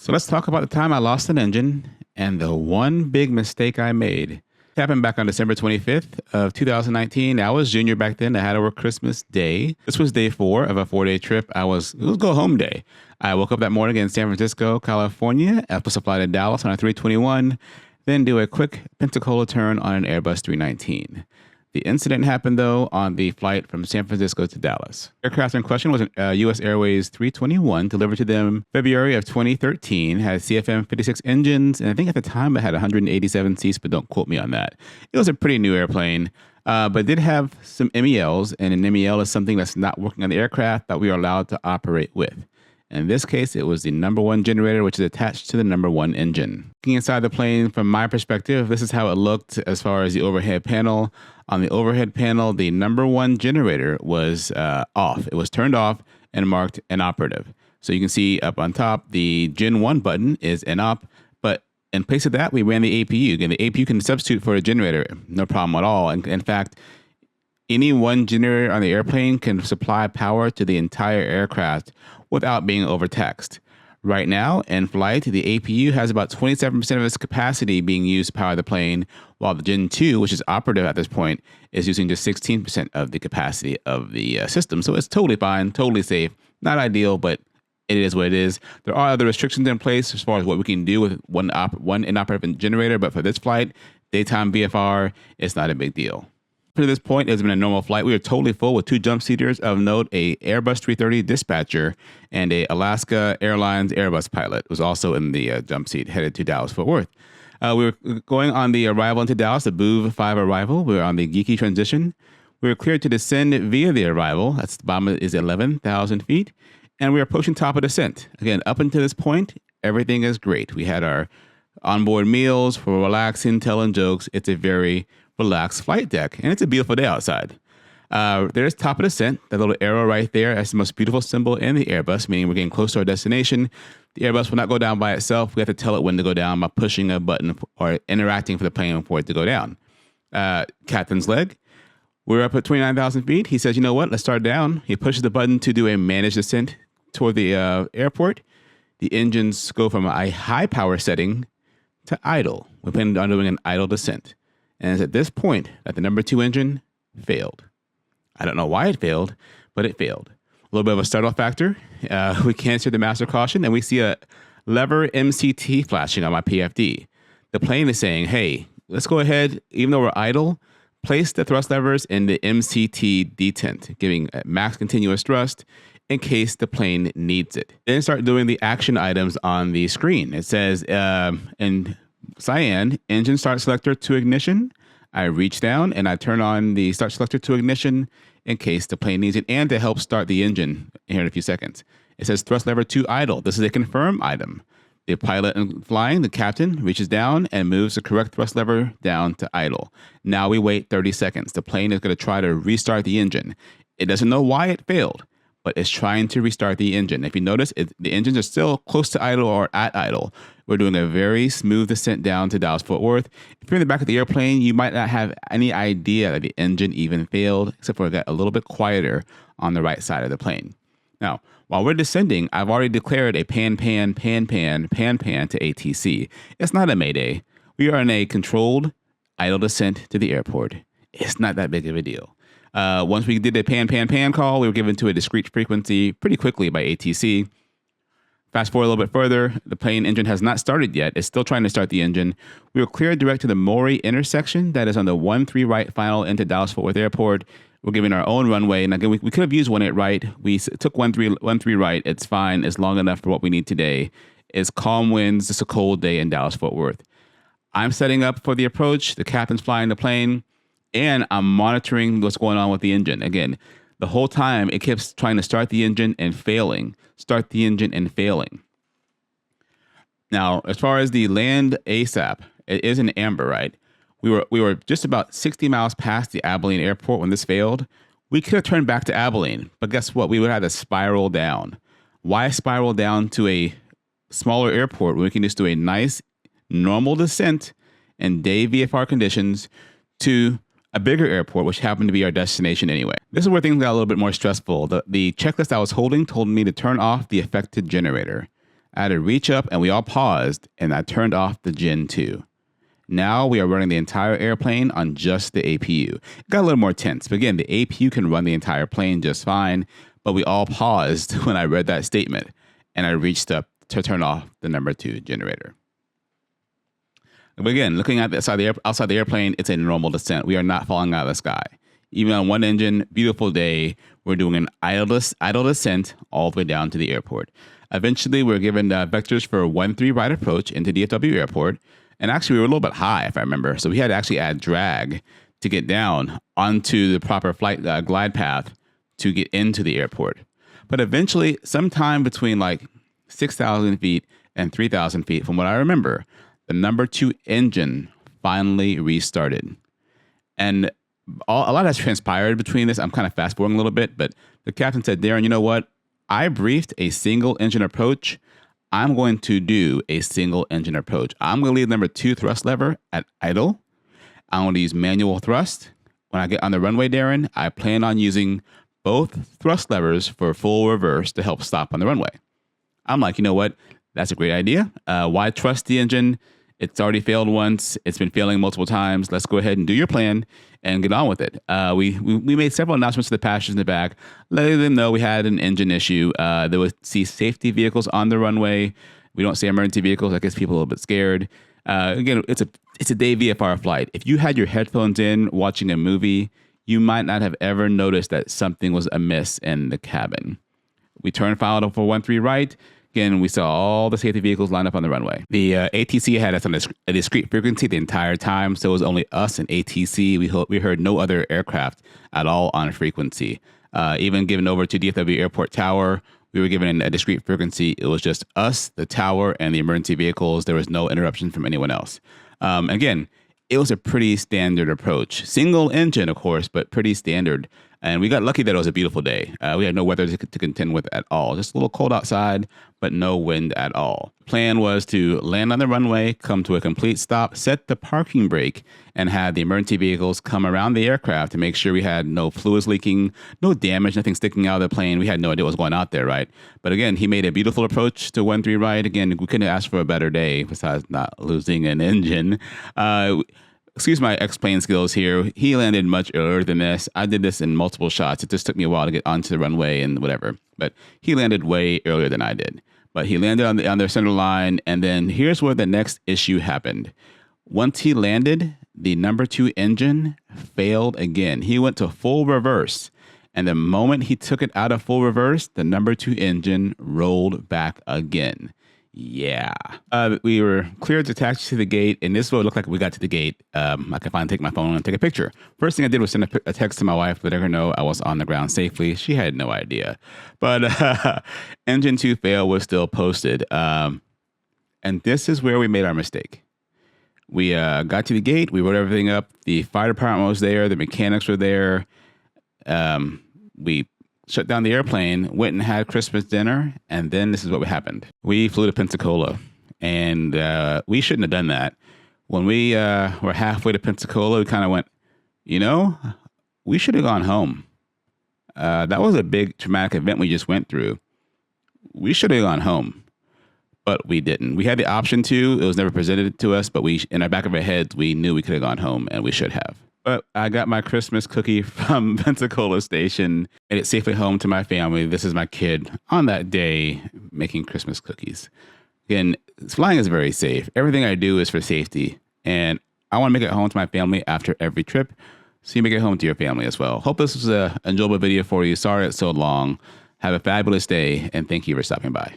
So let's talk about the time I lost an engine and the one big mistake I made. It happened back on December 25th of 2019. I was junior back then. I had over Christmas Day. This was day 4 of a 4-day trip. It was go home day. I woke up that morning in San Francisco, California, after a flight to Dallas on a 321, then do a quick Pensacola turn on an Airbus 319. The incident happened, though, on the flight from San Francisco to Dallas. Aircraft in question was a U.S. Airways 321, delivered to them February of 2013, had CFM56 engines, and I think at the time it had 187 seats, but don't quote me on that. It was a pretty new airplane, but did have some MELs, and an MEL is something that's not working on the aircraft that we are allowed to operate with. In this case, it was the number 1 generator, which is attached to the number 1 engine. Looking inside the plane, from my perspective, this is how it looked as far as the overhead panel. On the overhead panel, the number 1 generator was off. It was turned off and marked inoperative. So you can see up on top, the Gen 1 button is inop, but in place of that, we ran the APU. Again, the APU can substitute for a generator, no problem at all. And in fact, any one generator on the airplane can supply power to the entire aircraft without being overtaxed. Right now, in flight, the APU has about 27% of its capacity being used to power the plane, while the Gen 2, which is operative at this point, is using just 16% of the capacity of the system. So it's totally fine, totally safe. Not ideal, but it is what it is. There are other restrictions in place as far as what we can do with one inoperative generator, but for this flight, daytime VFR, it's not a big deal. To this point, it's been a normal flight. We were totally full with 2 jump seaters. Of note, a Airbus 330 dispatcher and a Alaska Airlines Airbus pilot was also in the jump seat headed to Dallas-Fort Worth. We were going on the arrival into Dallas, the BOOV 5 arrival. We were on the geeky transition. We were cleared to descend via the arrival. That's the bottom is 11,000 feet. And we were approaching top of descent. Again, up until this point, everything is great. We had our onboard meals for relaxing, telling jokes. It's a very relaxed flight deck, and it's a beautiful day outside. There's top of descent, that little arrow right there. That's the most beautiful symbol in the Airbus, meaning we're getting close to our destination. The Airbus will not go down by itself. We have to tell it when to go down by pushing a button or interacting for the plane for it to go down. Captain's leg. We're up at 29,000 feet. He says, you know what, let's start down. He pushes the button to do a managed descent toward the airport. The engines go from a high power setting to idle. We're planning on doing an idle descent. And it's at this point that the number 2 engine failed. I don't know why it failed, but it failed. A little bit of a startle factor. We canceled the master caution, and we see a lever MCT flashing on my PFD. The plane is saying, hey, let's go ahead, even though we're idle, place the thrust levers in the MCT detent, giving max continuous thrust in case the plane needs it. Then start doing the action items on the screen. It says, in cyan, engine start selector to ignition. I reach down and I turn on the start selector to ignition in case the plane needs it and to help start the engine here in a few seconds. It says thrust lever to idle. This is a confirm item. The pilot and flying, the captain, reaches down and moves the correct thrust lever down to idle. Now we wait 30 seconds. The plane is going to try to restart the engine. It doesn't know why it failed, but it's trying to restart the engine. If you notice, the engines are still close to idle or at idle. We're doing a very smooth descent down to Dallas-Fort Worth. If you're in the back of the airplane, you might not have any idea that the engine even failed, except for it got a little bit quieter on the right side of the plane. Now, while we're descending, I've already declared a pan to ATC. It's not a mayday. We are in a controlled idle descent to the airport. It's not that big of a deal. Once we did a pan call, we were given to a discrete frequency pretty quickly by ATC. Fast forward a little bit further, the plane engine has not started yet. It's still trying to start the engine. We were cleared direct to the Maury intersection that is on the 1-3 right final into Dallas-Fort Worth Airport. We're giving our own runway. And again, we could have used 1-8 right. We took 1-3 right. It's fine. It's long enough for what we need today. It's calm winds. It's a cold day in Dallas-Fort Worth. I'm setting up for the approach. The captain's flying the plane. And I'm monitoring what's going on with the engine. Again, the whole time it keeps trying to start the engine and failing. Start the engine and failing. Now, as far as the land ASAP, it is an amber, right? We were just about 60 miles past the Abilene airport when this failed. We could have turned back to Abilene, but guess what? We would have had to spiral down. Why spiral down to a smaller airport when we can just do a nice, normal descent in day VFR conditions to a bigger airport, which happened to be our destination anyway. This is where things got a little bit more stressful. The checklist I was holding told me to turn off the affected generator. I had to reach up and we all paused and I turned off the Gen 2. Now we are running the entire airplane on just the APU. It got a little more tense, but again, the APU can run the entire plane just fine, but we all paused when I read that statement and I reached up to turn off the number 2 generator. But again, looking at the outside the airplane, it's a normal descent. We are not falling out of the sky. Even on one engine, beautiful day, we're doing an idle descent all the way down to the airport. Eventually, we're given vectors for a 1-3 right approach into DFW Airport. And actually, we were a little bit high, if I remember. So we had to actually add drag to get down onto the proper flight glide path to get into the airport. But eventually, sometime between like 6,000 feet and 3,000 feet, from what I remember, the number 2 engine finally restarted. And a lot has transpired between this. I'm kind of fast forwarding a little bit, but the captain said, Darren, you know what? I briefed a single engine approach. I'm going to do a single engine approach. I'm going to leave number 2 thrust lever at idle. I'm going to use manual thrust. When I get on the runway, Darren, I plan on using both thrust levers for full reverse to help stop on the runway. I'm like, you know what? That's a great idea. Why trust the engine? It's already failed once. It's been failing multiple times. Let's go ahead and do your plan and get on with it. We made several announcements to the passengers in the back, letting them know we had an engine issue. They would see safety vehicles on the runway. We don't see emergency vehicles. I guess people are a little bit scared. Again, it's a day VFR flight. If you had your headphones in watching a movie, you might not have ever noticed that something was amiss in the cabin. We turned filed for 1-3 right. Again, we saw all the safety vehicles lined up on the runway. The ATC had us on a discrete frequency the entire time, so it was only us and ATC. We heard no other aircraft at all on frequency. Even given over to DFW Airport Tower, we were given a discrete frequency. It was just us, the tower, and the emergency vehicles. There was no interruption from anyone else. Again, it was a pretty standard approach. Single engine, of course, but pretty standard. And we got lucky that it was a beautiful day. We had no weather to contend with at all. Just a little cold outside, but no wind at all. Plan was to land on the runway, come to a complete stop, set the parking brake, and have the emergency vehicles come around the aircraft to make sure we had no fluids leaking, no damage, nothing sticking out of the plane. We had no idea what was going out there, right? But again, he made a beautiful approach to 1-3 right. Again, we couldn't ask for a better day besides not losing an engine. Excuse my X-plane skills here. He landed much earlier than this. I did this in multiple shots. It just took me a while to get onto the runway and whatever. But he landed way earlier than I did. But he landed on their center line. And then here's where the next issue happened. Once he landed, the number 2 engine failed again. He went to full reverse. And the moment he took it out of full reverse, the number 2 engine rolled back again. Yeah. We were cleared to taxi to the gate, and this is what it looked like when we got to the gate. I could finally take my phone and take a picture. First thing I did was send a text to my wife, letting her know I was on the ground safely. She had no idea. But engine 2 fail was still posted. And this is where we made our mistake. We got to the gate. We wrote everything up. The fire department was there. The mechanics were there. We shut down the airplane, went and had Christmas dinner, and then this is what happened. We flew to Pensacola, and we shouldn't have done that. When we were halfway to Pensacola, we kind of went, we should have gone home. That was a big traumatic event we just went through. We should have gone home, but we didn't. We had the option to. It was never presented to us, but in our back of our heads, we knew we could have gone home, and we should have. But I got my Christmas cookie from Pensacola Station, and it's safely home to my family. This is my kid on that day making Christmas cookies. Again, flying is very safe. Everything I do is for safety, and I want to make it home to my family after every trip, so you make it home to your family as well. Hope this was an enjoyable video for you. Sorry it's so long. Have a fabulous day, and thank you for stopping by.